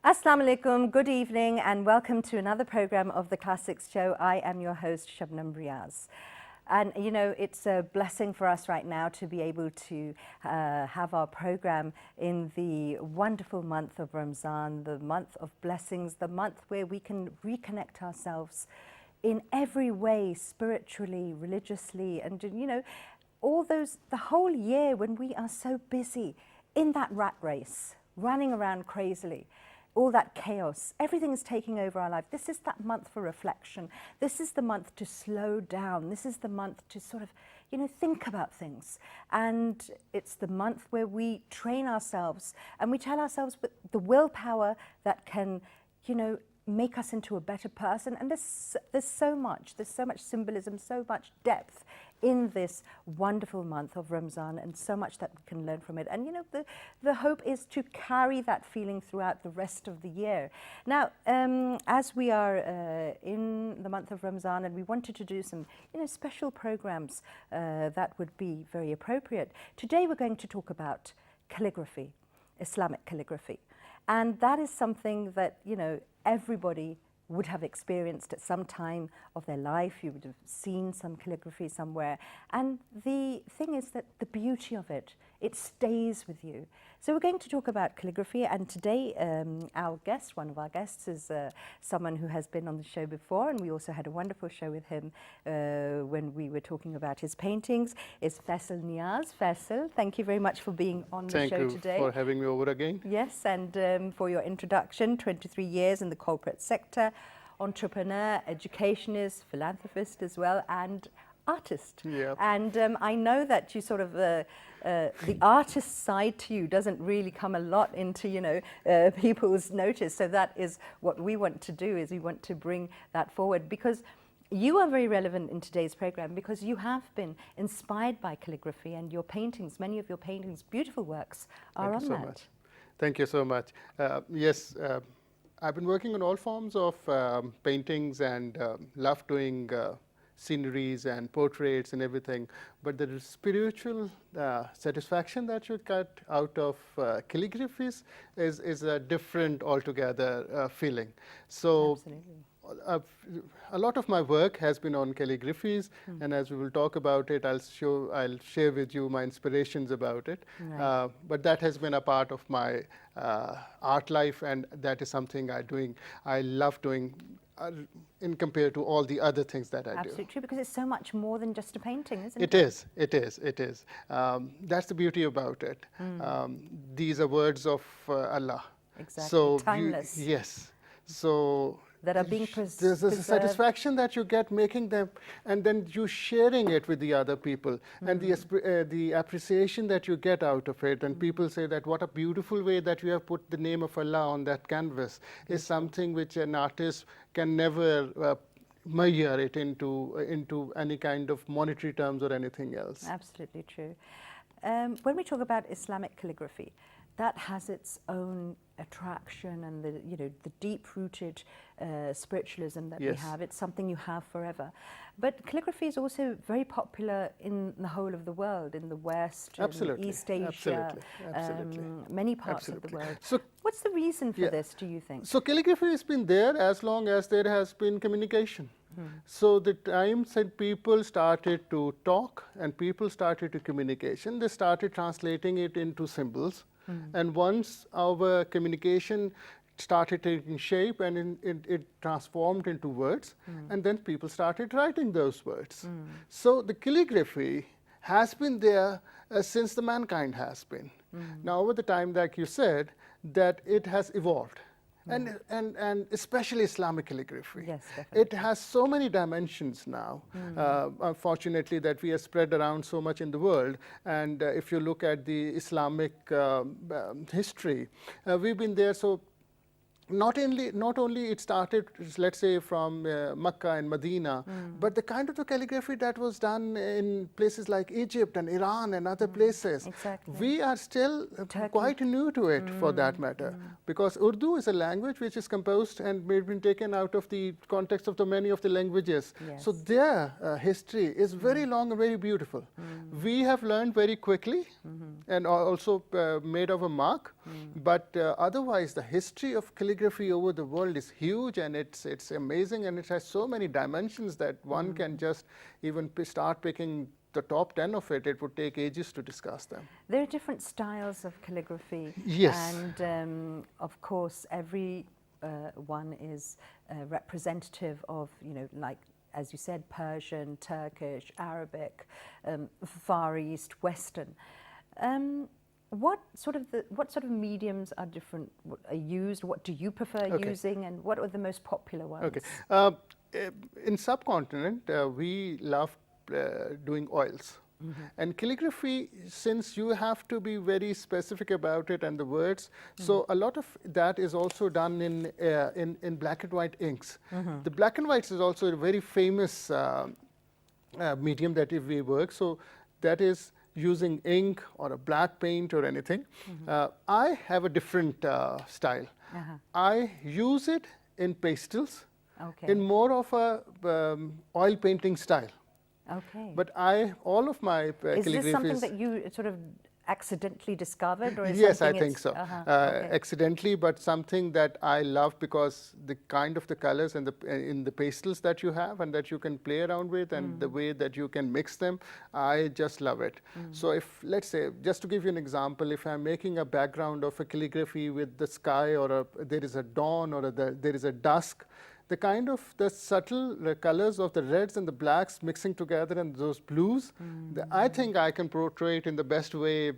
Assalamu alaikum, good evening and welcome to another program of the Classics Show. I am your host Shabnum Riaz. And you know, it's a blessing for us right now to be able to have our program in the wonderful month of Ramzan, the month of blessings, the month where we can reconnect ourselves in every way, spiritually, religiously, and you know, all those, the whole year when we are so busy in that rat race, running around crazily. All that chaos, everything is taking over our life. This is that month for reflection. This is the month to slow down. This is the month to sort of, you know, think about things. And it's the month where we train ourselves and we tell ourselves the willpower that can, you know, make us into a better person. And there's so much symbolism, so much depth in this wonderful month of Ramzan, and so much that we can learn from it. And you know, the hope is to carry that feeling throughout the rest of the year. Now, as we are in the month of Ramzan, and we wanted to do some, you know, special programs that would be very appropriate. Today we're going to talk about calligraphy, Islamic calligraphy. And that is something that, you know, everybody would have experienced at some time of their life. You would have seen some calligraphy somewhere. And the thing is that the beauty of it, it stays with you. So we're going to talk about calligraphy, and today our guest, one of our guests, is someone who has been on the show before, and we also had a wonderful show with him when we were talking about his paintings. It's Faisal Niaz. Faisal, thank you very much for being on the show today. Thank you for having me over again. Yes, and for your introduction, 23 years in the corporate sector, entrepreneur, educationist, philanthropist as well, and artist. Yep. And I know that you sort of, the artist side to you doesn't really come a lot into, you know, people's notice. So that is what we want to do, is we want to bring that forward, because you are very relevant in today's program, because you have been inspired by calligraphy, and your paintings, many of your paintings, beautiful works, are on that. Thank you so much. Thank you so much. Yes, I've been working on all forms of paintings and love doing sceneries and portraits and everything, but the spiritual satisfaction that you get out of calligraphies is a different altogether feeling. So Absolutely. a lot of my work has been on calligraphies, and as we will talk about it, I'll share with you my inspirations about it. Right. But that has been a part of my art life, and that is something I love doing in compared to all the other things that I do. Absolutely true, because it's so much more than just a painting, isn't it? It is. That's the beauty about it. These are words of Allah. Exactly, so timeless. Yes. So that are being there's a satisfaction that you get making them, and then you sharing it with the other people, and the appreciation that you get out of it, and people say that what a beautiful way that you have put the name of Allah on that canvas, is something which an artist can never measure it into any kind of monetary terms or anything else. Absolutely true. When we talk about Islamic calligraphy, that has its own attraction, and the deep-rooted spiritualism that we have. It's something you have forever. But calligraphy is also very popular in the whole of the world, in the West, in East Asia, many parts of the world. So what's the reason for this, do you think? So calligraphy has been there as long as there has been communication. So the times that people started to talk and people started to communication, they started translating it into symbols. And once our communication started taking shape, and it transformed into words, and then people started writing those words. So the calligraphy has been there since the mankind has been. Now over the time, like you said, that it has evolved. And especially Islamic calligraphy. Yes, definitely. It has so many dimensions now, unfortunately, that we are spread around so much in the world. And if you look at the Islamic history, we've been there. So not only it started, let's say, from Mecca and Medina, but the kind of the calligraphy that was done in places like Egypt and Iran and other places. Exactly. We are still quite new to it, for that matter, because Urdu is a language which is composed and been taken out of the context of the many of the languages. Yes. So their history is very long and very beautiful. We have learned very quickly and also made of a mark, but otherwise the history of calligraphy calligraphy over the world is huge, and it's amazing, and it has so many dimensions that one can just even start picking the top 10 of it. It would take ages to discuss them. There are different styles of calligraphy. Yes. And of course, every one is representative of, like, as you said, Persian, Turkish, Arabic, Far East, Western. What sort of mediums are different, are used? What do you prefer using, and what are the most popular ones? Okay. In subcontinent, we love doing oils. And calligraphy, since you have to be very specific about it and the words, so a lot of that is also done in black and white inks. The black and whites is also a very famous medium that if we work. So that is using ink or a black paint or anything. I have a different style. I use it in pastels, in more of a oil painting style. Okay. But all of my calligraphy is this something that you sort of accidentally discovered, or is yes, I something think so. Accidentally, but something that I love, because the kind of the colors and in the pastels that you have and that you can play around with, and the way that you can mix them, I just love it. So if, let's say, just to give you an example, if I'm making a background of a calligraphy with the sky, or there is a dawn, or there is a dusk, the kind of the subtle colors of the reds and the blacks mixing together, and those blues, I think I can portray it in the best way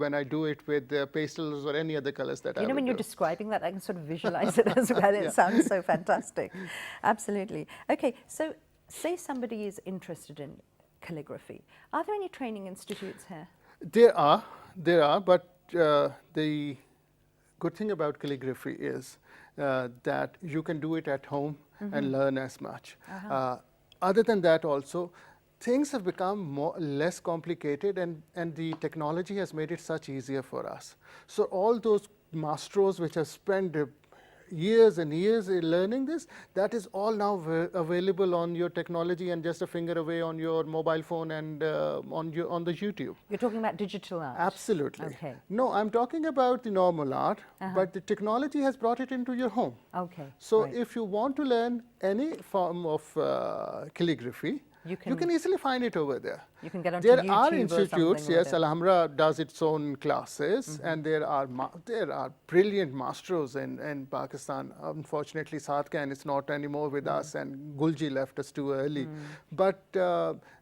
when I do it with pastels or any other colors that I would when you're do. describing that, I can sort of visualize it as well. It sounds so fantastic. Absolutely. Okay, so say somebody is interested in calligraphy. Are there any training institutes here? There are, but the good thing about calligraphy is that you can do it at home and learn as much. Other than that also, things have become less complicated, and the technology has made it such easier for us. So all those mastros which have spent years and years in learning this, that is all now available on your technology and just a finger away on your mobile phone and on the YouTube. You're talking about digital art? Absolutely. Okay. No, I'm talking about the normal art, but the technology has brought it into your home. Okay. So if you want to learn any form of calligraphy, you can easily find it over there. You can get onto YouTube. There are institutes, or yes. Alhambra does its own classes, and there are brilliant mastros in Pakistan. Unfortunately, Sadkan is not anymore with us, and Gulji left us too early. But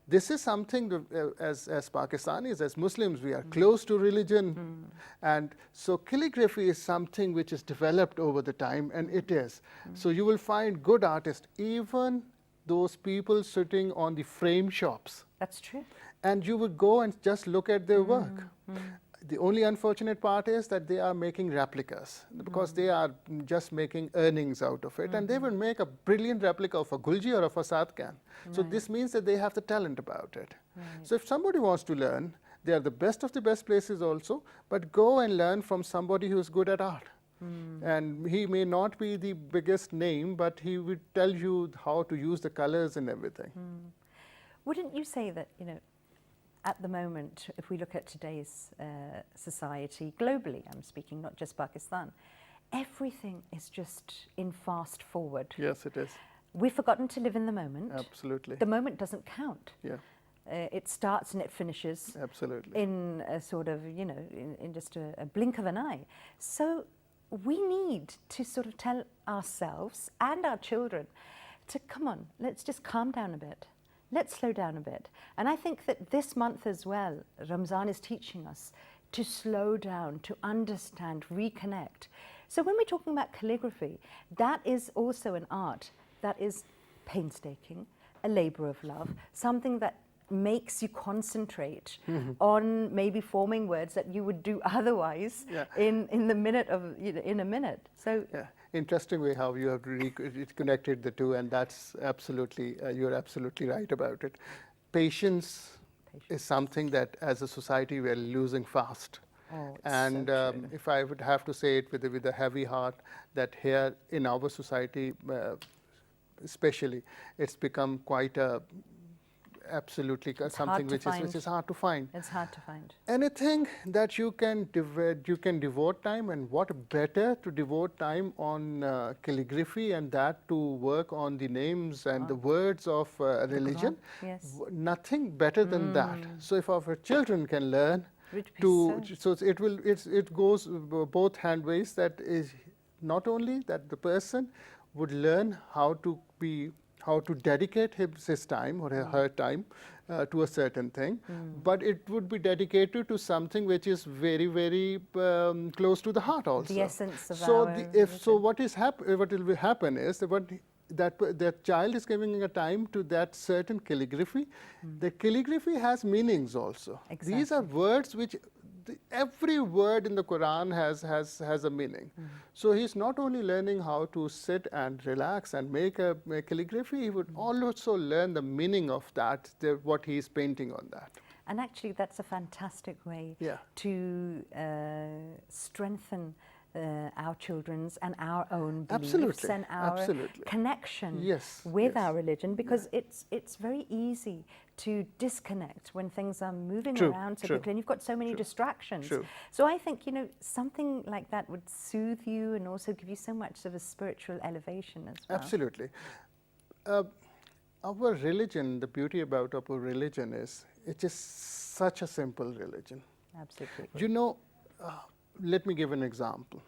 this is something, as Pakistanis, as Muslims, we are close to religion. And so calligraphy is something which is developed over the time, and it is. So you will find good artists, even those people sitting on the frame shops. That's true. And you would go and just look at their work. The only unfortunate part is that they are making replicas, because they are just making earnings out of it. And they will make a brilliant replica of a Gulji or of a Sadkan. So this means that they have the talent about it. So if somebody wants to learn, they are the best of the best places also, but go and learn from somebody who is good at art. And he may not be the biggest name, but he would tell you how to use the colors and everything. Wouldn't you say that, at the moment, if we look at today's society, globally, I'm speaking, not just Pakistan, everything is just in fast forward. Yes, it is. We've forgotten to live in the moment. Absolutely. The moment doesn't count. Yeah. It starts and it finishes. Absolutely. In a sort of, in just a blink of an eye. So we need to sort of tell ourselves and our children to, come on, let's just calm down a bit. Let's slow down a bit. And I think that this month as well, Ramzan is teaching us to slow down, to understand, reconnect. So when we're talking about calligraphy, that is also an art that is painstaking, a labor of love, something that makes you concentrate on maybe forming words that you would do otherwise in the minute of, in a minute. So yeah. Interesting way how you have connected the two, and that's absolutely, you're absolutely right about it. Patience is something that as a society we are losing fast. Oh, and so true. If I would have to say it with a heavy heart, that here in our society especially, it's become quite a absolutely It's something hard to which is hard to find. It's hard to find. Anything that you can devote time, and what better to devote time on calligraphy and that to work on the names and the words of religion. Yes. Nothing better than that. So if our children can learn Would be to, so- so it goes both hand ways. That is not only that the person would learn how to dedicate his time or her time to a certain thing, but it would be dedicated to something which is very, very close to the heart also. The essence of so our what will happen is that child is giving a time to that certain calligraphy. The calligraphy has meanings also. These are words which every word in the Quran has a meaning. So he's not only learning how to sit and relax and make a calligraphy, he would also learn the meaning of that, what he's painting on that. And actually, that's a fantastic way to strengthen our children's and our own beliefs and our connection with our religion, because it's very easy to disconnect when things are moving around so quickly and you've got so many distractions. So I think, you know, something like that would soothe you and also give you so much of a spiritual elevation as well. Absolutely. Our religion, the beauty about our religion is it is such a simple religion. Absolutely. You know, let me give an example.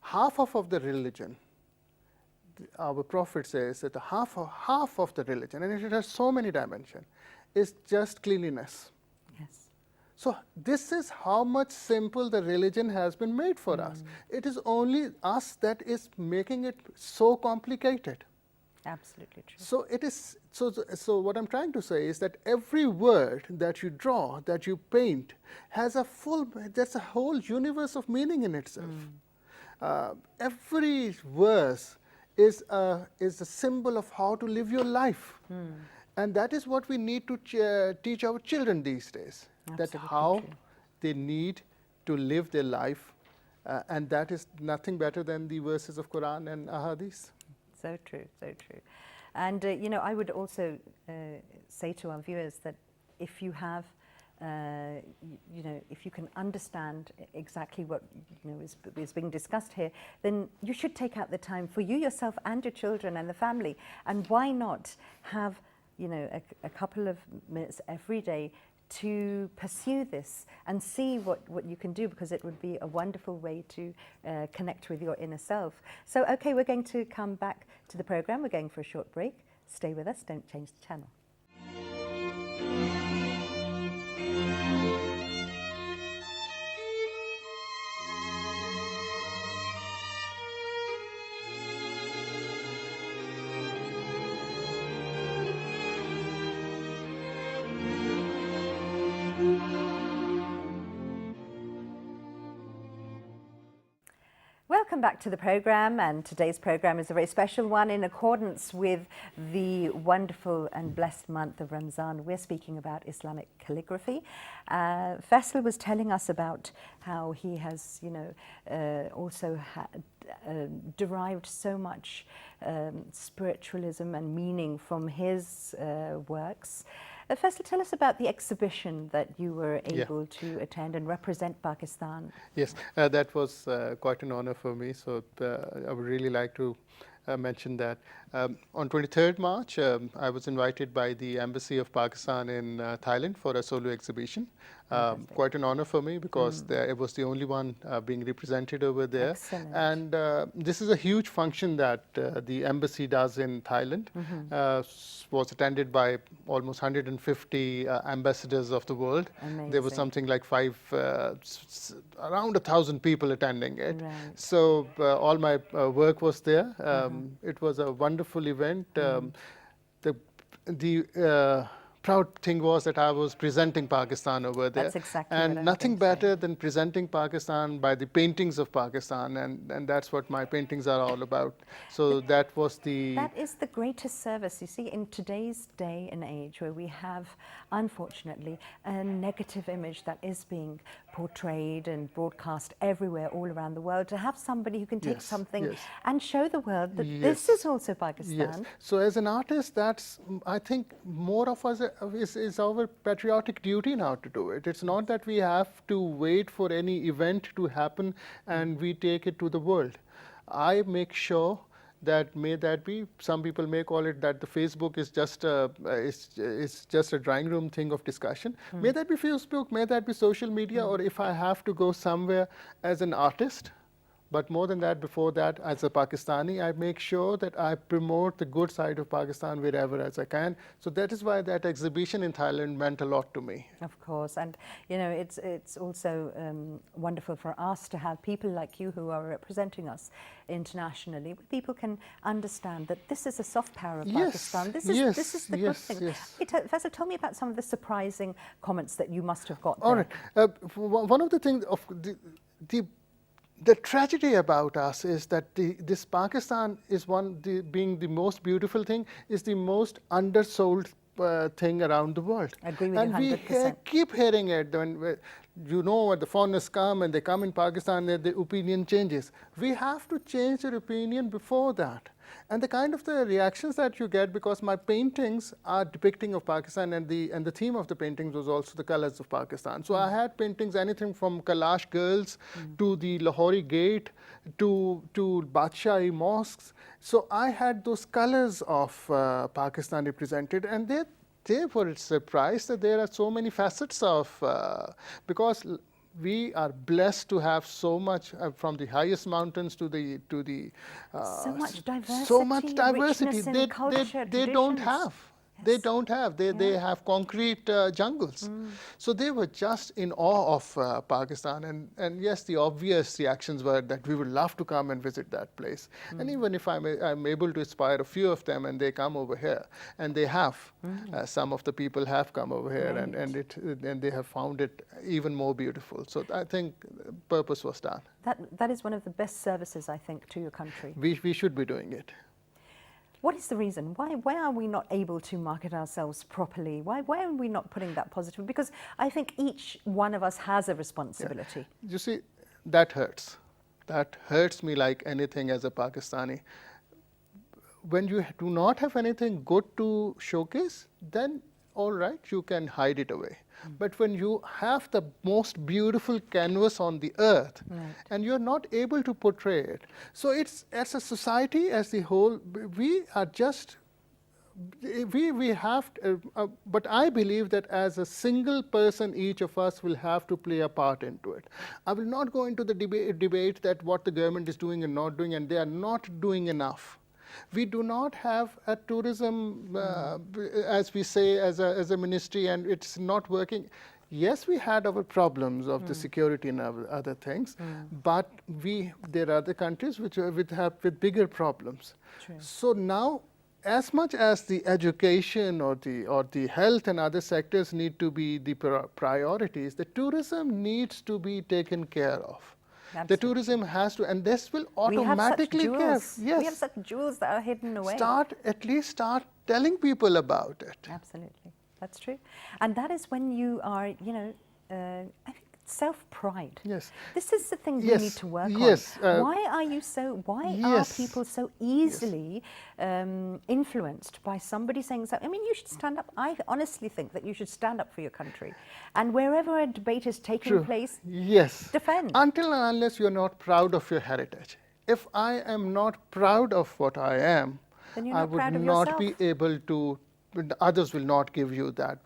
Half of the religion, our Prophet says that half of the religion, and it has so many dimensions, is just cleanliness. Yes. So this is how much simple the religion has been made for us. It is only us that is making it so complicated. Absolutely true. So it is. So what I'm trying to say is that every word that you draw, that you paint, has that's a whole universe of meaning in itself. Every verse is a symbol of how to live your life, and that is what we need to teach our children these days. That how they need to live their life, and that is nothing better than the verses of Quran and Ahadith. So true, so true. And, you know, I would also say to our viewers that if you have, you know, if you can understand exactly what, you know, is being discussed here, then you should take out the time for you yourself and your children and the family. And why not have, you know, a couple of minutes every day to pursue this and see what you can do, because it would be a wonderful way to connect with your inner self. So, okay, we're going to come back to the program. We're going for a short break. Stay with us, don't change the channel. Welcome back to the program, and today's program is a very special one in accordance with the wonderful and blessed month of Ramzan. We're speaking about Islamic calligraphy. Faisal was telling us about how he has, you know, also derived so much spiritualism and meaning from his works. Faisal, tell us about the exhibition that you were able to attend and represent Pakistan. Yes, that was quite an honor for me. So I would really like to mention that. On 23rd March, I was invited by the Embassy of Pakistan in Thailand for a solo exhibition. Quite an honor for me, because it was the only one being represented over there. Excellent. And this is a huge function that the embassy does in Thailand. Was attended by almost 150 ambassadors of the world. Amazing. There was something like around 1,000 people attending it. Right. So all my work was there. It was a wonderful event. The proud thing was that I was presenting Pakistan over there. That's exactly and what I was nothing going to say. better than presenting Pakistan by the paintings of Pakistan, and that's what my paintings are all about. So that was the... That is the greatest service, you see, in today's day and age, where we have, unfortunately, a negative image that is being portrayed and broadcast everywhere, all around the world. To have somebody who can take something and show the world that this is also Pakistan. Yes. So as an artist, that's, I think, more of is our patriotic duty now to do it. It's not that we have to wait for any event to happen and we take it to the world. I make sure that may that be, some people may call it that the Facebook is just a drawing room thing of discussion. May that be Facebook, may that be social media, or if I have to go somewhere as an artist. But more than that, before that, as a Pakistani, I make sure that I promote the good side of Pakistan wherever as I can. So that is why that exhibition in Thailand meant a lot to me. Of course, and you know, it's also wonderful for us to have people like you who are representing us internationally. People can understand that this is a soft power of Pakistan. This is the good thing. Yes. Faisal, tell me about some of the surprising comments that you must have got. All right. One of the things of the tragedy about us is that this Pakistan is being the most beautiful thing, is the most undersold thing around the world. I agree with and you 100%. We keep hearing it when when the foreigners come and they come in Pakistan, the opinion changes. We have to change our opinion before that. And the kind of the reactions that you get, because my paintings are depicting of Pakistan, and the theme of the paintings was also the colors of Pakistan. So I had paintings, anything from Kailash girls to the Lahori Gate to Badshahi mosques. So I had those colors of Pakistan represented, and they were surprised that there are so many facets of, because we are blessed to have so much from the highest mountains to the so much diversity. So much diversity. Richness in culture, They don't traditions. have. They don't have. They have concrete jungles. So they were just in awe of Pakistan. And yes, the obvious reactions were that we would love to come and visit that place. And even if I'm able to inspire a few of them and they come over here, and they have, some of the people have come over here, and they have found it even more beautiful. So I think purpose was done. That is one of the best services, I think, to your country. We should be doing it. What is the reason? Why are we not able to market ourselves properly? Why are we not putting that positive? Because I think each one of us has a responsibility. Yeah. You see, that hurts. That hurts me like anything as a Pakistani. When you do not have anything good to showcase, then all right, you can hide it away. But when you have the most beautiful canvas on the earth, and you're not able to portray it, so it's, as a society as a whole, we are just, we have, but I believe that as a single person, each of us will have to play a part into it. I will not go into the debate that what the government is doing and not doing, and they are not doing enough. We do not have a tourism, as we say, as a ministry, and it's not working. Yes, we had our problems of the security and other things, but there are other countries which have bigger problems. True. So now, as much as the education or the health and other sectors need to be the priorities, the tourism needs to be taken care of. Absolutely. The tourism has to, and this will automatically we have such jewels that are hidden away. At least start telling people about it. Absolutely, that's true. And that is when you are, I think self-pride. Yes. This is the thing we need to work on. Why are people so easily influenced by somebody saying something? I mean, you should stand up. I honestly think that you should stand up for your country. And wherever a debate is taking place, defend. Until and unless you're not proud of your heritage. If I am not proud of what I am, then you're I not proud would of not yourself. be able to, others will not give you that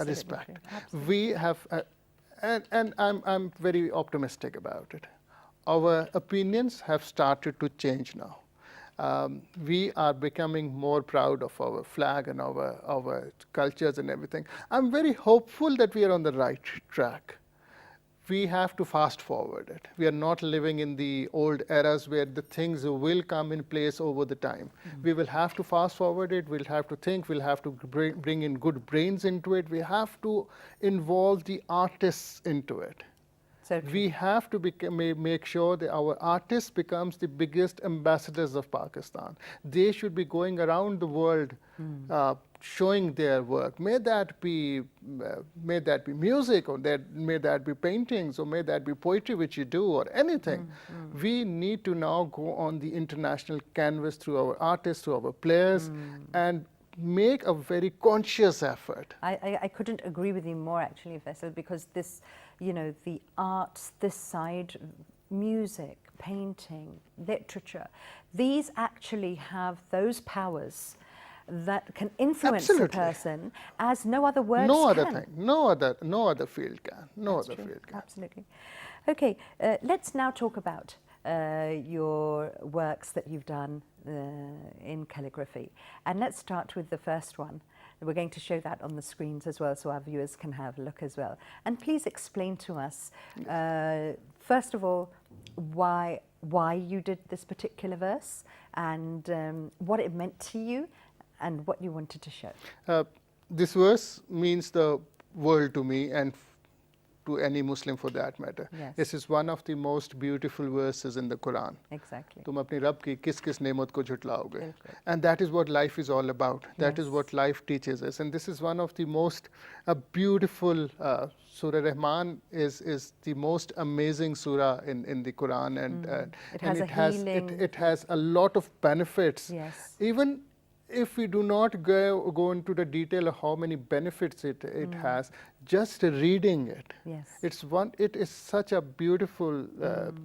respect. Absolutely. We have, and I'm very optimistic about it. Our opinions have started to change now. We are becoming more proud of our flag and our cultures and everything. I'm very hopeful that we are on the right track. We have to fast forward it. We are not living in the old eras where the things will come in place over the time. We will have to fast forward it. We'll have to think. We'll have to bring in good brains into it. We have to involve the artists into it. So we have to make sure that our artists becomes the biggest ambassadors of Pakistan. They should be going around the world showing their work. May that be music, or may that be paintings, or may that be poetry which you do, or anything. We need to now go on the international canvas through our artists, through our players, and make a very conscious effort. I couldn't agree with you more, actually, Faisal, because this, you know, the arts, this side, music, painting, literature, these actually have those powers that can influence a person as no other words no other can. thing, no other field can, no That's other true. field can. Absolutely. Okay, let's now talk about your works that you've done in calligraphy. And let's start with the first one. We're going to show that on the screens as well, so our viewers can have a look as well. And please explain to us, first of all, why you did this particular verse, and what it meant to you, and what you wanted to show. This verse means the world to me, and to any Muslim for that matter. Yes. This is one of the most beautiful verses in the Quran. Exactly. तुम अपनी रब की किस-किस नेमत को झुटलाओगे? And that is what life is all about. That is what life teaches us. And this is one of the most beautiful Surah Rahman is the most amazing surah in the Quran, and it has a lot of benefits. Yes. Even if we do not go into the detail of how many benefits it has, just reading it, it is such a beautiful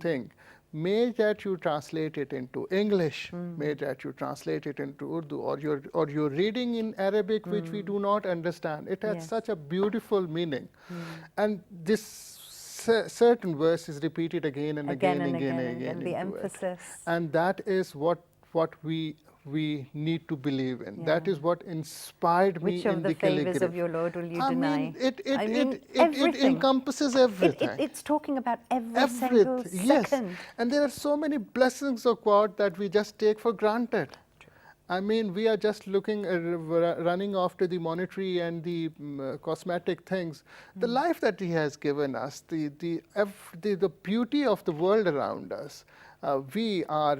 thing. May that you translate it into English, may that you translate it into Urdu, or you're reading in Arabic, which we do not understand. It has such a beautiful meaning. And this certain verse is repeated again and again. The emphasis. And that is what we need to believe in. That is what inspired me in the calligraphy. Which of the favors of your Lord will you deny? It encompasses everything. It's talking about every single second. And there are so many blessings of God that we just take for granted. I mean, we are just running after the monetary and the cosmetic things. The life that He has given us, the beauty of the world around us, we are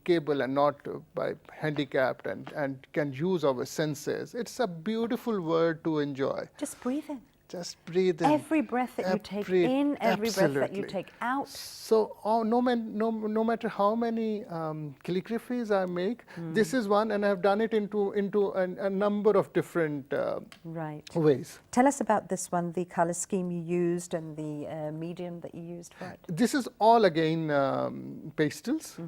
capable and not by handicapped and can use our senses. It's a beautiful world to enjoy. Just breathe in. Just breathe in. Every breath that you take in, every breath that you take out. So no matter how many calligraphies I make, this is one, and I've done it into a number of different ways. Tell us about this one, the color scheme you used and the medium that you used for it. This is all again pastels.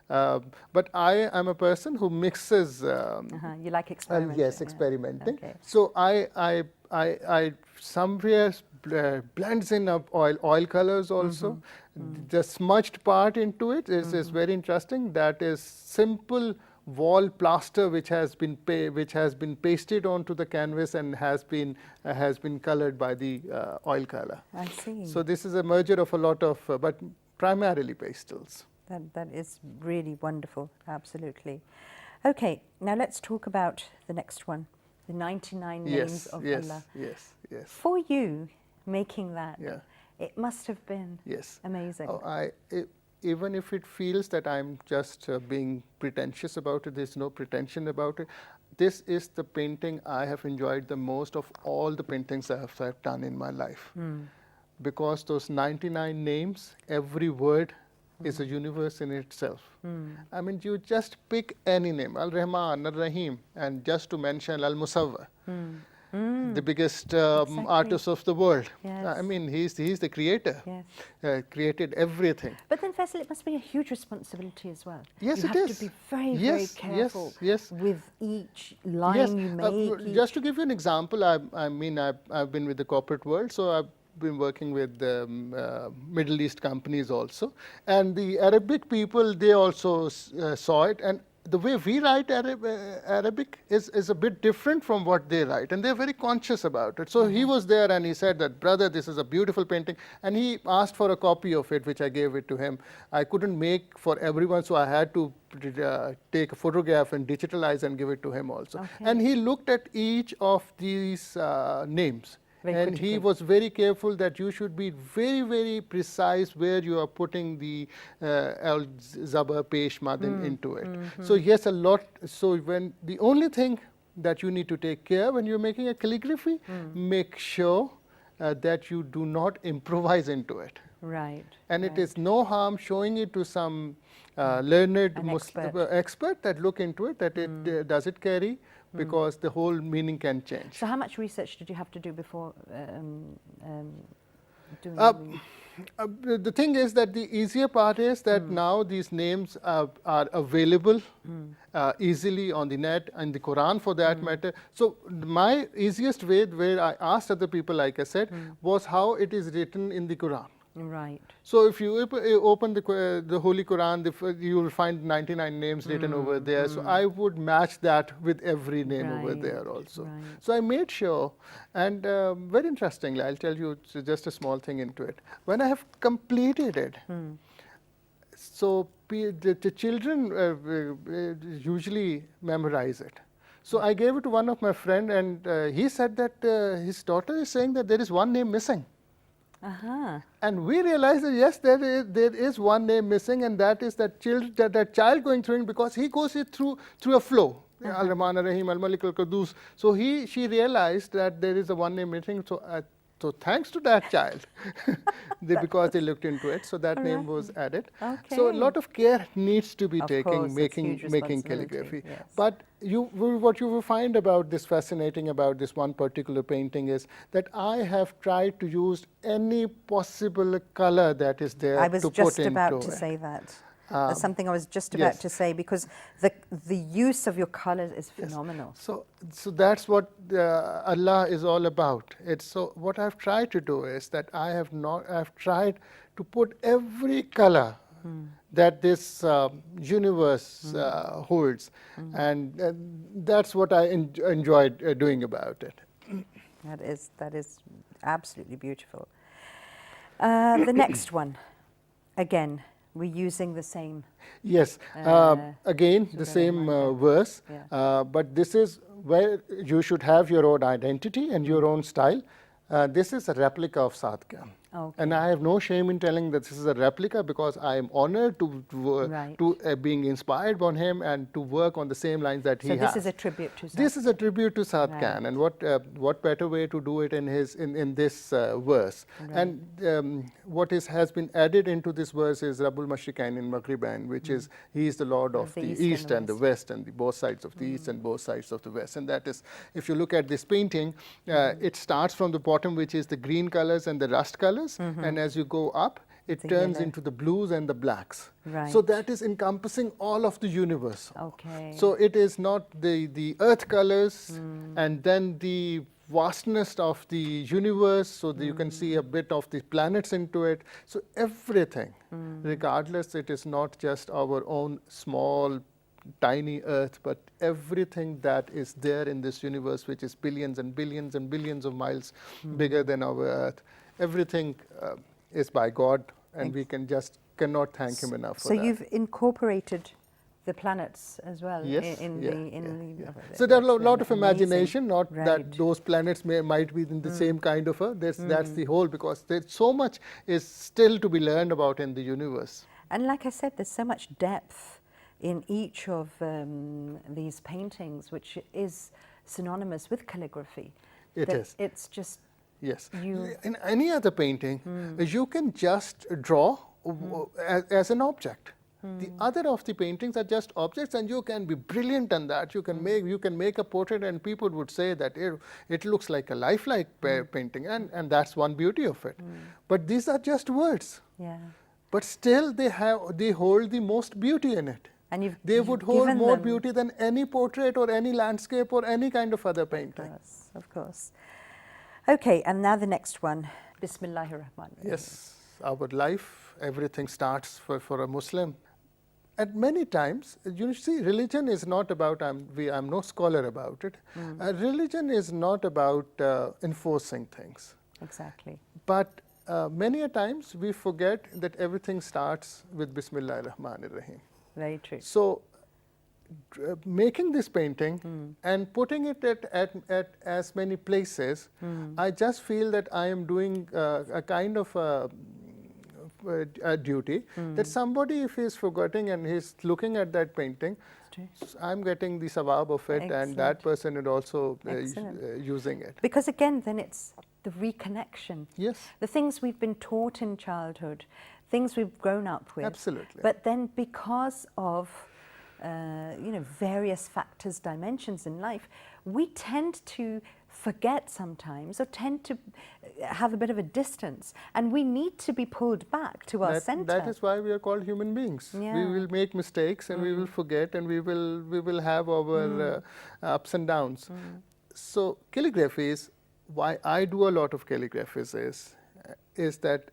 But I am a person who mixes. You like experimenting? Yes, experimenting. Okay. So I somewhere blends in oil colors also. The smudged part into it is very interesting. That is simple wall plaster which has been pasted onto the canvas and has been colored by the oil color. I see. So this is a merger of a lot of, but primarily pastels. That is really wonderful, absolutely. Okay, now let's talk about the next one, the 99 names of Allah. Yes. For you, making that, it must have been amazing. Even if it feels that I'm just being pretentious about it, there's no pretension about it. This is the painting I have enjoyed the most of all the paintings I've done in my life. Because those 99 names, every word is a universe in itself. I mean, you just pick any name, Al-Rahman, Al-Rahim, and just to mention Al-Musawwir, the biggest artist of the world. I mean, he's the creator, created everything. But then, Faisal, it must be a huge responsibility as well. Yes, it is. You have to be very, very careful with each line you make. Just to give you an example, I've been with the corporate world, so I've been working with Middle East companies also, and the Arabic people, they also saw it, and the way we write Arabic is a bit different from what they write, and they're very conscious about it. So he was there and he said that, brother, this is a beautiful painting, and he asked for a copy of it, which I gave it to him. I couldn't make for everyone, so I had to take a photograph and digitalize and give it to him also. And he looked at each of these names. And he was very careful that you should be very, very precise where you are putting the al zabar pesh madin into it. So yes, a lot. So when the only thing that you need to take care when you're making a calligraphy, make sure that you do not improvise into it. Right. And it is no harm showing it to some learned expert that look into it, that it does it carry because the whole meaning can change. So how much research did you have to do before doing the thing is that the easier part is that now these names are available easily on the net and the Quran for that matter. So my easiest way where I asked other people, like I said, was how it is written in the Quran. Right. So if you open the Holy Quran, you will find 99 names written over there. So I would match that with every name over there also. Right. So I made sure, and very interestingly, I'll tell you just a small thing into it. When I have completed it, so the children usually memorize it. So I gave it to one of my friends, and he said that his daughter is saying that there is one name missing. And we realized that yes, there is one name missing, and that is that child going through it, because he goes it through a flow. Al-Rahman Ar-Rahim, Al-Malik Al-Qudus. So she realized that there is a one name missing. So thanks to that child, because they looked into it, so that name was added. So a lot of care needs to be taken making calligraphy. Yes. But what you will find about this fascinating about this one particular painting is that I have tried to use any possible color that is there I was to put just into about to it. say that. That's something I was just about to say, because the use of your colors is phenomenal. So that's what Allah is all about. So what I've tried to do is that I've tried to put every color that this universe holds, and that's what I enjoyed doing about it. That is absolutely beautiful. The next one, again, we're using the same. Yes, again the same verse, but this is where you should have your own identity and your own style. This is a replica of Sadhgyan. And I have no shame in telling that this is a replica, because I am honored to being inspired by him and to work on the same lines that he has. So this is a tribute to Sadhgyan. This is a tribute to Sadhgyan, and what better way to do it in this verse? And what has been added into this verse is Rabbul Mashriqain and Maghribain, which is he is the Lord of the East and the West, and both sides of the East and both sides of the West. And that is, if you look at this painting, it starts from the bottom, which is the green colors and the rust colors. And as you go up, it turns into the blues and the blacks. So that is encompassing all of the universe. So it is not the earth colors and then the vastness of the universe, so that you can see a bit of the planets into it. So everything, regardless, it is not just our own small tiny earth, but everything that is there in this universe, which is billions and billions and billions of miles bigger than our earth, everything is by God, and we cannot thank him enough for that. So you've incorporated the planets as well. So there's a lot of imagination, not that those planets might be in the same kind of that's the whole, because there's so much is still to be learned about in the universe. And like I said, there's so much depth in each of these paintings, which is synonymous with calligraphy. It's just... Yes. In any other painting, you can just draw as an object. The other of the paintings are just objects, and you can be brilliant in that. You can make a portrait, and people would say that it looks like a lifelike painting, and that's one beauty of it. But these are just words. But still, they hold the most beauty in it. And they would hold more beauty than any portrait or any landscape or any kind of other painting. Of course. Okay, and now the next one. Bismillahir Rahmanir Rahim. Yes, our life, everything starts for a Muslim. And many times, you see, religion is not about, I'm no scholar about it. Religion is not about enforcing things. Exactly. But many a times we forget that everything starts with Bismillahir Rahmanir Rahim. Very true. So, making this painting and putting it at as many places, I just feel that I am doing a kind of a duty, that somebody, if he is forgetting and he is looking at that painting, I'm getting the sawab of it. Excellent. And that person is also using it. Because again, then it's the reconnection. Yes. The things we've been taught in childhood, things we've grown up with. Absolutely. But then because of various factors, dimensions in life, we tend to forget sometimes, or tend to have a bit of a distance, and we need to be pulled back to our center. That is why we are called human beings. Yeah. We will make mistakes, and we will forget, and we will have our ups and downs. So calligraphy is why I do a lot of calligraphies is that,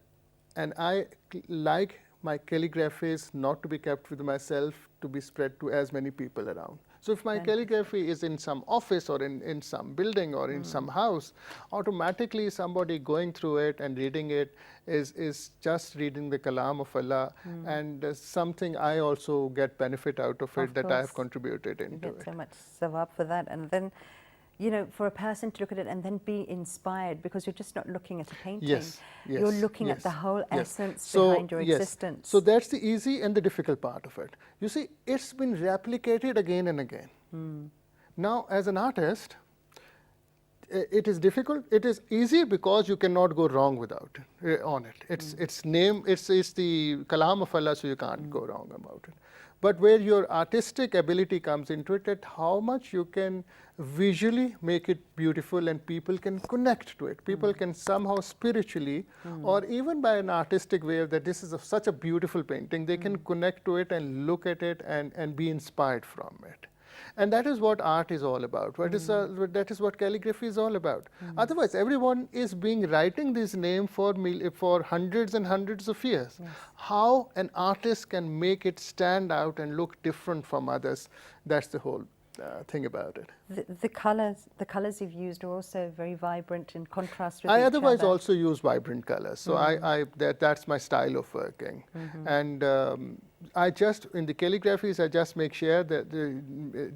and I like my calligraphies not to be kept with myself, to be spread to as many people around. So if my calligraphy is in some office or in some building or in some house, automatically somebody going through it and reading it is just reading the kalam of Allah, and something I also get benefit out of it, that I have contributed into it. You get so much sawab for that, and then for a person to look at it and then be inspired, because you're just not looking at a painting. Yes, you're looking at the whole essence behind your existence. So that's the easy and the difficult part of it. You see, it's been replicated again and again. Now, as an artist, it is difficult. It is easy because you cannot go wrong without it, on it. It's the kalam of Allah, so you can't go wrong about it. But where your artistic ability comes into it, at how much you can visually make it beautiful and people can connect to it. People can somehow spiritually, or even by an artistic way, that this is such a beautiful painting, they can connect to it and look at it and be inspired from it. And that is what art is all about. That is what calligraphy is all about. Otherwise, everyone is writing this name for hundreds and hundreds of years. Yes. How an artist can make it stand out and look different from others, that's the whole thing about it. The colors you've used are also very vibrant in contrast with I each otherwise other. also use vibrant colors. So that's my style of working. And I just, in the calligraphies, I just make sure that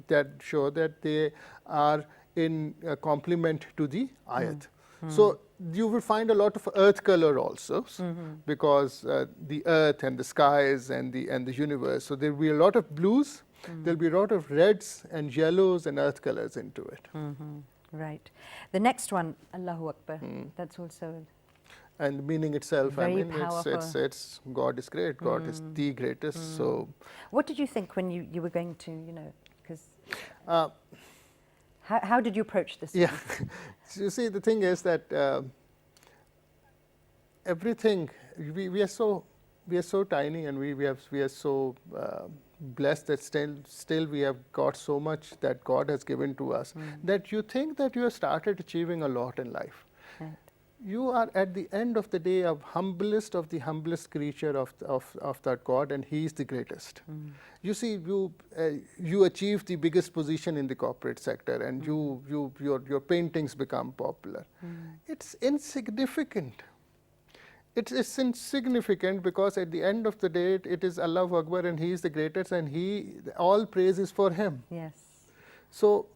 that they are in complement to the ayat. So you will find a lot of earth color also, because the earth and the skies and the universe. So there will be a lot of blues. There'll be a lot of reds and yellows and earth colors into it. Right. The next one, Allahu Akbar. That's also. And the meaning itself, Very powerful. it's God is great. God is the greatest. So, what did you think when you were going to, because how did you approach this? Yeah, you see, the thing is that everything we are so tiny, and we are so blessed that still we have got so much that God has given to us, that you think that you have started achieving a lot in life. Right. You are at the end of the day of the humblest creature of that God, and He is the greatest. You see, you achieve the biggest position in the corporate sector, and your paintings become popular. It's insignificant. It's insignificant because at the end of the day, it is Allahu Akbar, and He is the greatest, and all praise is for Him. Yes. So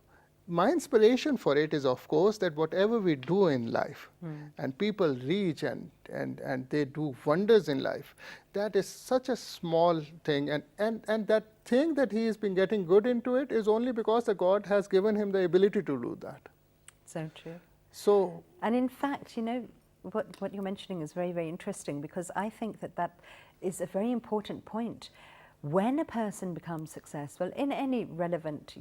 my inspiration for it is, of course, that whatever we do in life, and people reach and they do wonders in life, that is such a small thing, and that thing that he has been getting good into it is only because the God has given him the ability to do that. So true. So, and in fact, what you're mentioning is very, very interesting, because I think that is a very important point. When a person becomes successful in any relevant,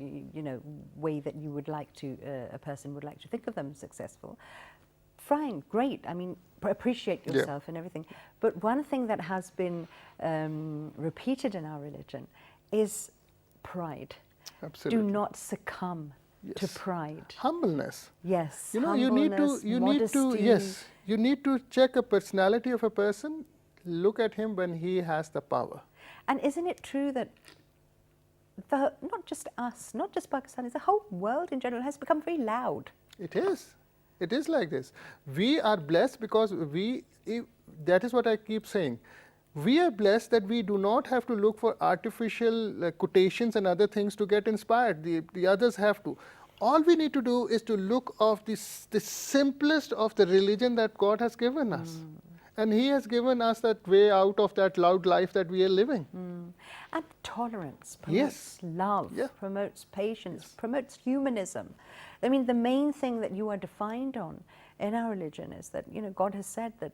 way that you would like to, a person would like to think of them successful, fine, great. I mean, appreciate yourself and everything. But one thing that has been repeated in our religion is pride. Absolutely. Do not succumb to pride. Humbleness. Yes. You need to check a personality of a person. Look at him when he has the power. And isn't it true that not just us, not just Pakistanis, the whole world in general has become very loud? It is. It is like this. We are blessed because that is what I keep saying. We are blessed that we do not have to look for artificial quotations and other things to get inspired. The others have to. All we need to do is to look of the simplest of the religion that God has given us. And He has given us that way out of that loud life that we are living. And tolerance promotes love, promotes patience, promotes humanism. I mean, the main thing that you are defined on in our religion is that, God has said that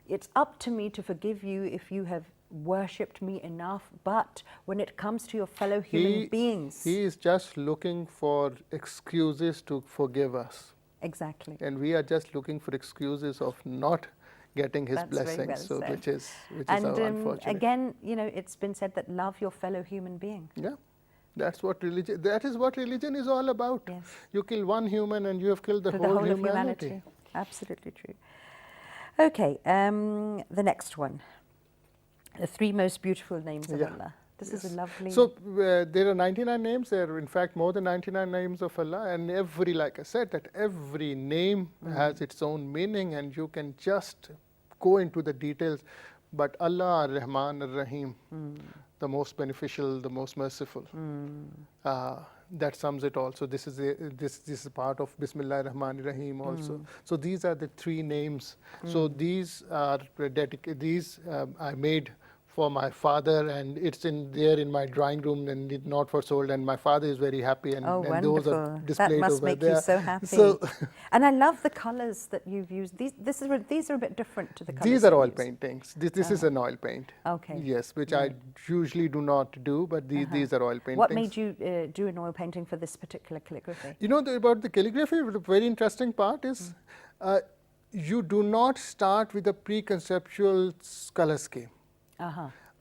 it's up to me to forgive you if you have worshipped me enough, but when it comes to your fellow human beings. He is just looking for excuses to forgive us. Exactly. And we are just looking for excuses of not getting his That's very blessings, well so said. which is And how unfortunate. again, you know, it's been said that love your fellow human being. Yeah, that's what religion. That is what religion is all about. Yes. You kill one human and you have killed the For whole the whole of humanity. humanity. Absolutely true. Okay, the next one. The 3 most beautiful names of Allah. This is a lovely... So there are 99 names. There are in fact more than 99 names of Allah, and every, like I said, that every name has its own meaning, and you can just go into the details. But Allah Ar-Rahman Ar-Rahim, the most beneficial, the most merciful, that sums it all. So this is a part of Bismillah Ar-Rahman Ar-Rahim also. So these are the 3 names. So these are these I made for my father, and it's there in my drawing room, and it's not for sold, and my father is very happy, and, oh, and those are displayed that must over make there. you so happy. So and I love the colors that you've used. These are a bit different to the colors. these are oil paintings. This is an oil paint. Okay. Yes, which I usually do not do, but these are oil paintings. What made you do an oil painting for this particular calligraphy? You know, about the calligraphy, the very interesting part is you do not start with a preconceptual color scheme.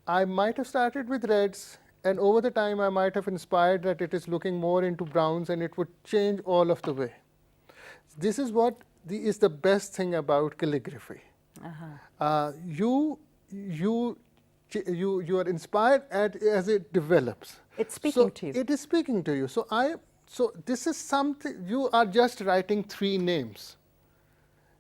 I might have started with reds, and over the time I might have inspired that it is looking more into browns, and it would change all of the way. This is what is the best thing about calligraphy. You are inspired as it develops. It's speaking to you. It is speaking to you. So this is something, you are just writing 3 names.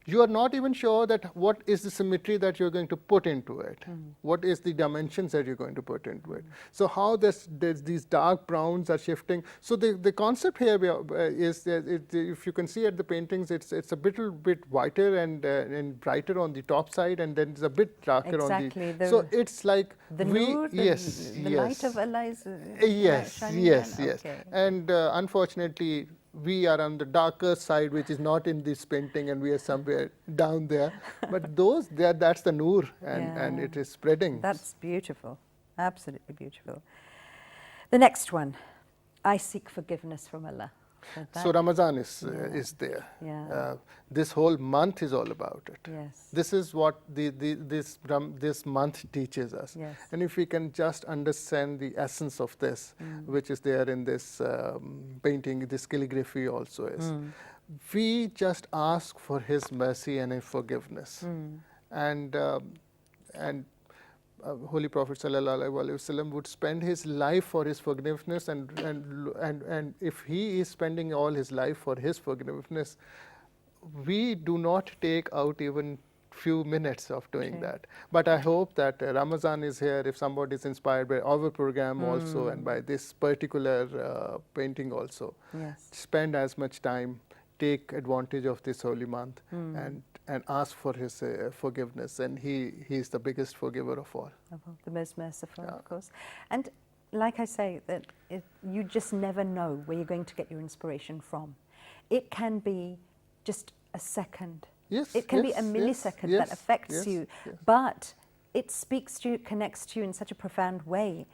You are not even sure that what is the symmetry that you're going to put into it. What is the dimensions that you're going to put into it. So how these dark browns are shifting. So the concept here is that if you can see at the paintings, it's a little bit whiter and brighter on the top side, and then it's a bit darker on the... So it's like the noor, the light of Allah is yes. Okay. And unfortunately, we are on the darker side, which is not in this painting, and we are somewhere down there. But that's the noor, and it is spreading. That's beautiful, absolutely beautiful. The next one, I seek forgiveness from Allah. So Ramadan is there. This whole month is all about it. Yes. This is what this month teaches us. Yes. And if we can just understand the essence of this, which is there in this painting, this calligraphy also is, we just ask for His mercy and His forgiveness. And Holy Prophet ﷺ would spend his life for his forgiveness, and if he is spending all his life for his forgiveness, we do not take out even few minutes of doing that. But I hope that Ramadan is here. If somebody is inspired by our program also, and by this particular painting also, spend as much time, take advantage of this holy month, and ask for His forgiveness. And He is the biggest forgiver of all. The most merciful, of course. And like I say, that you just never know where you're going to get your inspiration from. It can be just a second. It can be a millisecond that affects you. But it speaks to you, connects to you in such a profound way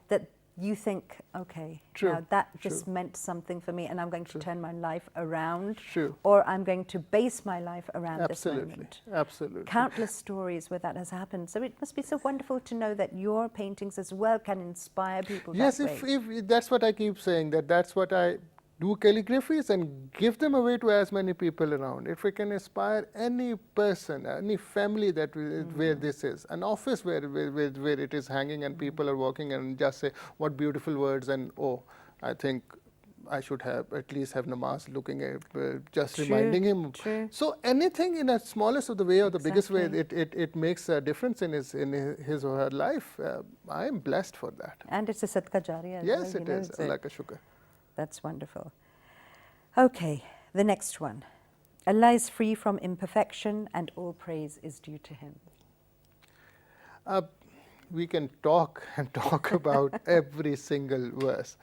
that you think, okay, now that just meant something for me, and I'm going to turn my life around, or I'm going to base my life around this moment. Absolutely. Countless stories where that has happened. So it must be so wonderful to know that your paintings as well can inspire people that way. If that's what I keep saying, that's what I do calligraphies and give them away to as many people around. If we can inspire any person, any family where this is, an office where it is hanging and people are walking and just say, what beautiful words, and oh, I think I should have at least have namaz looking at, just reminding him. So anything in the smallest of the way or the biggest way, it makes a difference in his or her life. I am blessed for that. And it's a sadqa jariyah. Yes, it is. Allah ka shukr. That's wonderful. Okay, the next one. Allah is free from imperfection and all praise is due to Him. We can talk and talk about every single verse.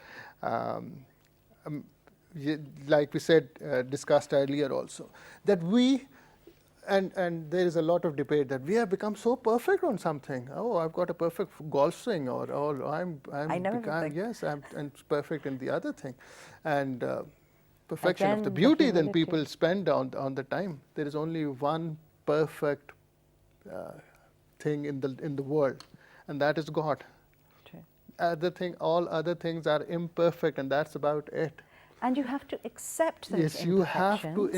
Like we said, discussed earlier also, that we and there is a lot of debate that we have become so perfect on something. Oh, I've got a perfect golf swing, or I know everything. yes, I'm perfect in the other thing, and perfection Again, of the the beauty. Then humility. people spend on the time. There is only one perfect thing in the world, and that is God. True. All other things are imperfect, and that's about it. And you have to accept those Yes, you have to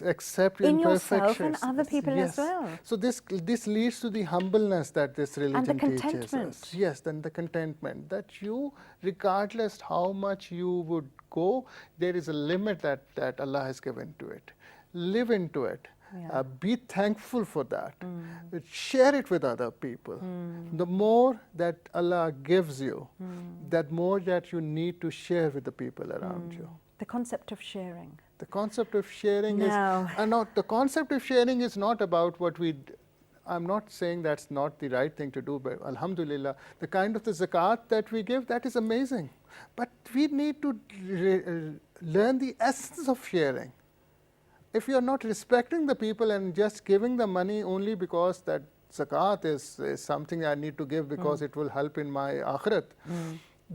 accept in yourself and imperfections. other people Yes. as well. So this leads to the humbleness that this religion teaches contentment. us. Yes, then the contentment that you, regardless how much you would go, there is a limit that Allah has given to it. Live into it. Yeah. Be thankful for that. Share it with other people. The more that Allah gives you, that more that you need to share with the people around you. The concept of sharing. The concept of sharing Now- the concept of sharing is not about what I'm not saying that's not the right thing to do, but alhamdulillah, the kind of the zakat that we give, that is amazing. But we need to learn the essence of sharing. If you are not respecting the people and just giving the money only because that zakat is something I need to give because it will help in my akhirat,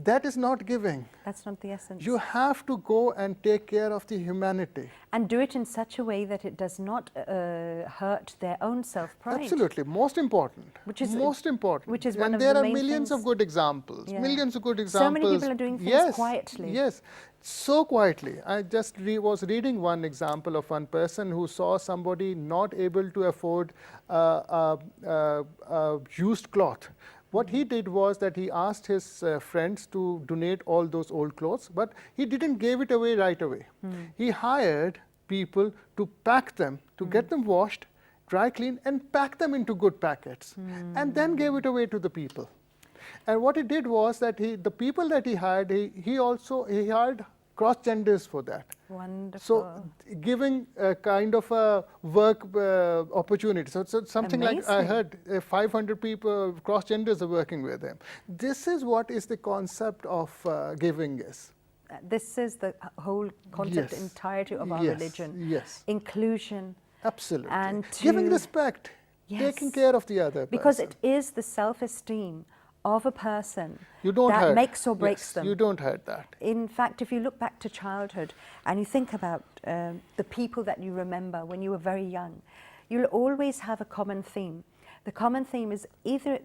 that is not giving. That's not the essence. You have to go and take care of the humanity. And do it in such a way that it does not hurt their own self-pride. Absolutely, most important. Which is most important. which is one and of there the are main millions things. of good examples. Yeah. Millions of good examples. So many people are doing things quietly. Yes, so quietly. I just was reading one example of one person who saw somebody not able to afford used cloth. What he did was that he asked his friends to donate all those old clothes, but he didn't give it away right away. He hired people to pack them, to get them washed, dry clean, and pack them into good packets, and then gave it away to the people. And what he did was that the people that he hired, he hired cross-genders for that. Wonderful. So giving a kind of a work opportunity. So something like I heard 500 people, cross-genders are working with him. This is what is the concept of giving is. This is the whole concept, Yes. entirety of our Yes, religion. yes. Inclusion. Absolutely. And giving to- respect, Yes. taking care of the other Because person. it is the self-esteem of a person You don't that hurt. makes or breaks Yes, them. You don't hurt that. In fact, if you look back to childhood and you think about the people that you remember when you were very young, you'll always have a common theme. The common theme is either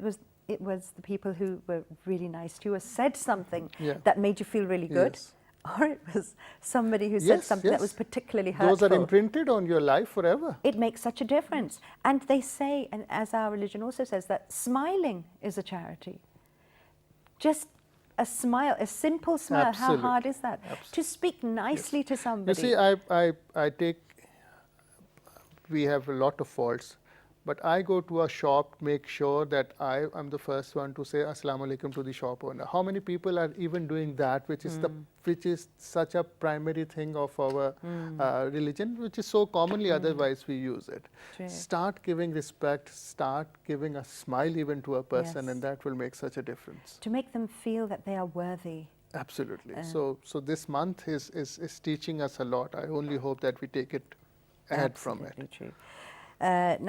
it was the people who were really nice to you or said something Yeah. that made you feel really good, Yes. or it was somebody who said Yes, something that yes. was particularly hurtful. Those are imprinted on your life forever. It makes such a difference. And they say, and as our religion also says, that smiling is a charity. Just a smile, a simple smile, Absolutely. how hard is that? To speak nicely to You somebody. see, we have a lot of faults, but I go to a shop, make sure that I am the first one to say Assalamu alaikum to the shop owner. How many people are even doing that, which is such a primary thing of our religion, which is so commonly otherwise we use it. True. Start giving respect, start giving a smile even to a person, Yes. and that will make such a difference. To make them feel that they are worthy. Absolutely. So this month is teaching us a lot. I only hope that we take it ahead from it. Absolutely true.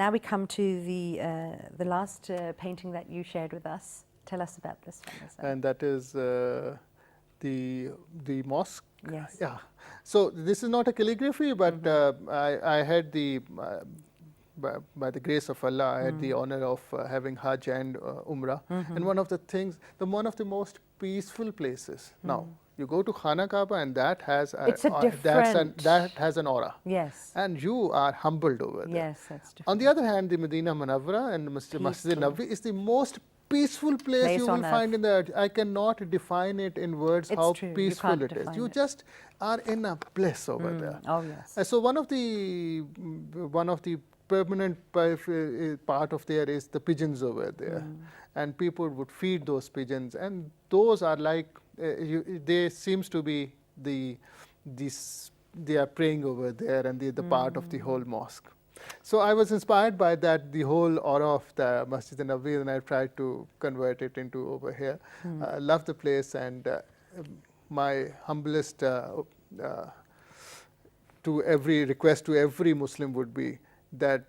Now we come to the last painting that you shared with us. Tell us about this one. Faisal. And that is the mosque. Yes. Yeah. So this is not a calligraphy, but I had by the grace of Allah, I had the honor of having Hajj and Umrah. And one of the most peaceful places. Now, you go to Khana Kaaba and that has It's a different- that has an aura. Yes. And you are humbled over there. Yes, that's different. On the other hand, the Medina Munawwara and Masjid Peaceful. Nabawi is the most peaceful place you on will earth. find in the earth. I cannot define it in words It's how true. You peaceful can't it is. define You it. just are in a bliss over there. Oh, yes. So one of the permanent part of there is the pigeons over there, and people would feed those pigeons, and those are like they seems to be they are praying over there, and the part of the whole mosque. So I was inspired by that, the whole aura of the Masjid Nabawi, and I tried to convert it into over here. Love the place, and my humblest to every request to every Muslim would be, that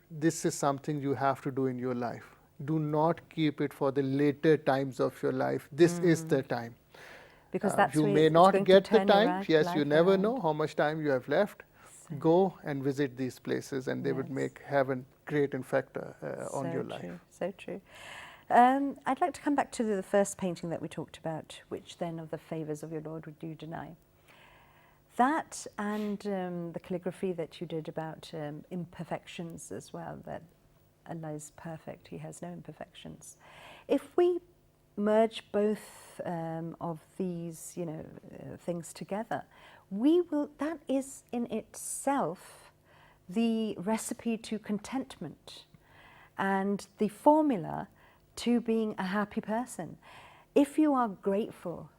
this is something you have to do in your life. Do not keep it for the later times of your life. This is the time. Because that's you where may it's not going get to the turn time. Yes, you life never around. know how much time you have left. Go and visit these places, and they would have a great effect on your life. So true. I'd like to come back to the first painting that we talked about. Which then of the favours of your Lord would you deny? That and the calligraphy that you did about imperfections as well, that Allah is perfect, He has no imperfections. If we merge both of these, things together, that is in itself the recipe to contentment and the formula to being a happy person. If you are grateful,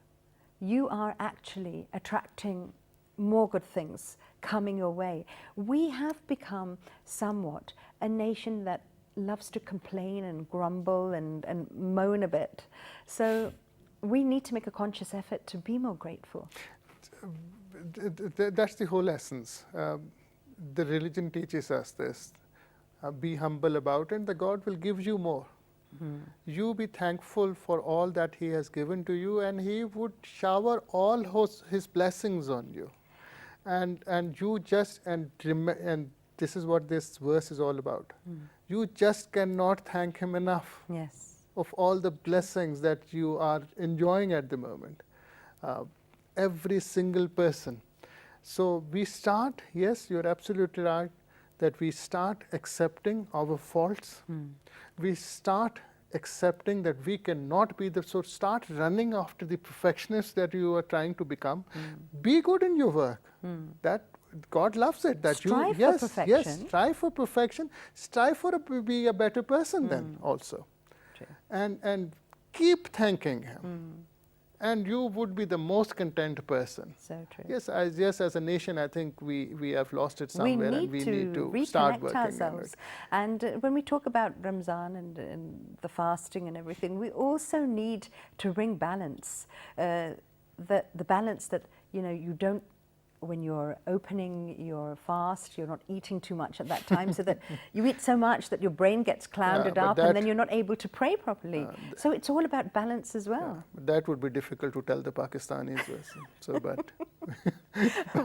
you are actually attracting more good things coming your way. We have become somewhat a nation that loves to complain and grumble and moan a bit. So we need to make a conscious effort to be more grateful. That's the whole essence. The religion teaches us this. Be humble about it, and the God will give you more. You be thankful for all that He has given to you, and He would shower all His blessings on you. And you just, and this is what this verse is all about. You just cannot thank Him enough. Yes. Of all the blessings that you are enjoying at the moment. Every single person. So we start, yes, you're absolutely right, that we start accepting our faults. We start accepting that we cannot be so start running after the perfectionists that you are trying to become. Be good in your work. That God loves it. That strive you, for perfection. Yes, strive for perfection. Strive for be a better person then also. True. And keep thanking Him. And you would be the most content person. So true. Yes, as a nation, I think we have lost it somewhere, and we need to start working ourselves. on it. And when we talk about Ramzan and the fasting and everything, we also need to bring balance. The balance that you don't. When you're opening your fast, you're not eating too much at that time, so that you eat so much that your brain gets clouded up, and then you're not able to pray properly. So it's all about balance as well. That would be difficult to tell the Pakistanis.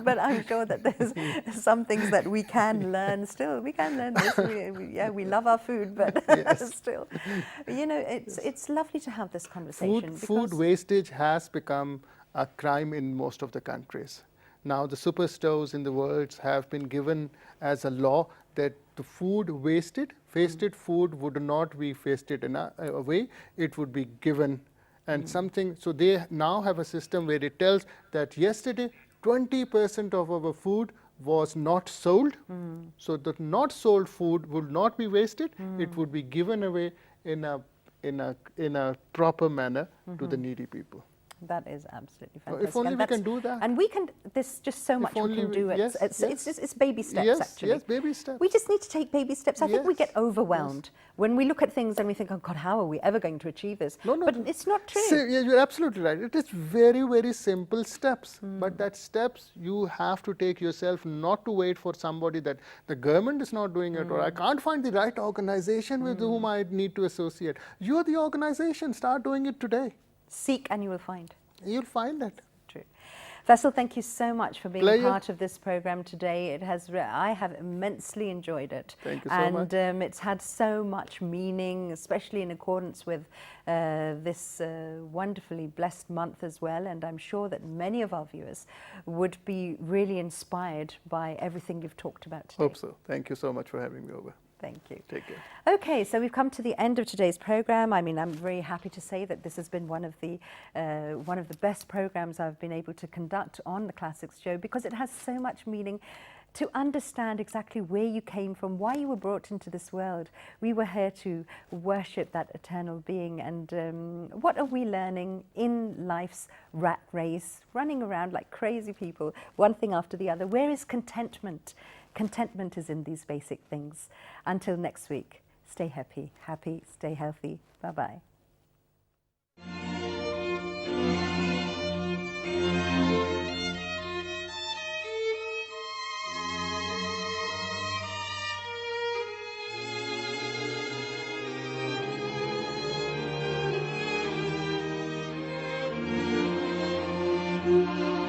But I'm sure that there's some things that we can learn still. We can learn this. We love our food, but still, it's lovely to have this conversation. Food wastage has become a crime in most of the countries. Now the superstores in the world have been given as a law that the food wasted food would not be wasted in a way, it would be given and something. So they now have a system where it tells that yesterday 20% of our food was not sold. So the not sold food would not be wasted, it would be given away in a proper manner to the needy people. That is absolutely fantastic. If only we can do that. And we can, there's just so much we can do. It's baby steps, actually. Yes, baby steps. We just need to take baby steps. I think we get overwhelmed when we look at things and we think, oh God, how are we ever going to achieve this? But it's not true. You're absolutely right. It is very, very simple steps. But that steps you have to take yourself, not to wait for somebody that the government is not doing it, or I can't find the right organization with whom I need to associate. You're the organization. Start doing it today. Seek and you will find. You'll find it. True. Faisal, thank you so much for being part of this program today. I have immensely enjoyed it. Thank you so much. And it's had so much meaning, especially in accordance with this wonderfully blessed month as well. And I'm sure that many of our viewers would be really inspired by everything you've talked about today. Hope so. Thank you so much for having me over. Thank you. Take care. Okay, so we've come to the end of today's program. I mean, I'm very happy to say that this has been one of the best programs I've been able to conduct on the Classics Show, because it has so much meaning to understand exactly where you came from, why you were brought into this world. We were here to worship that eternal being, and what are we learning in life's rat race, running around like crazy people, one thing after the other? Where is contentment? Contentment is in these basic things. Until next week, stay happy, stay healthy. Bye-bye. you.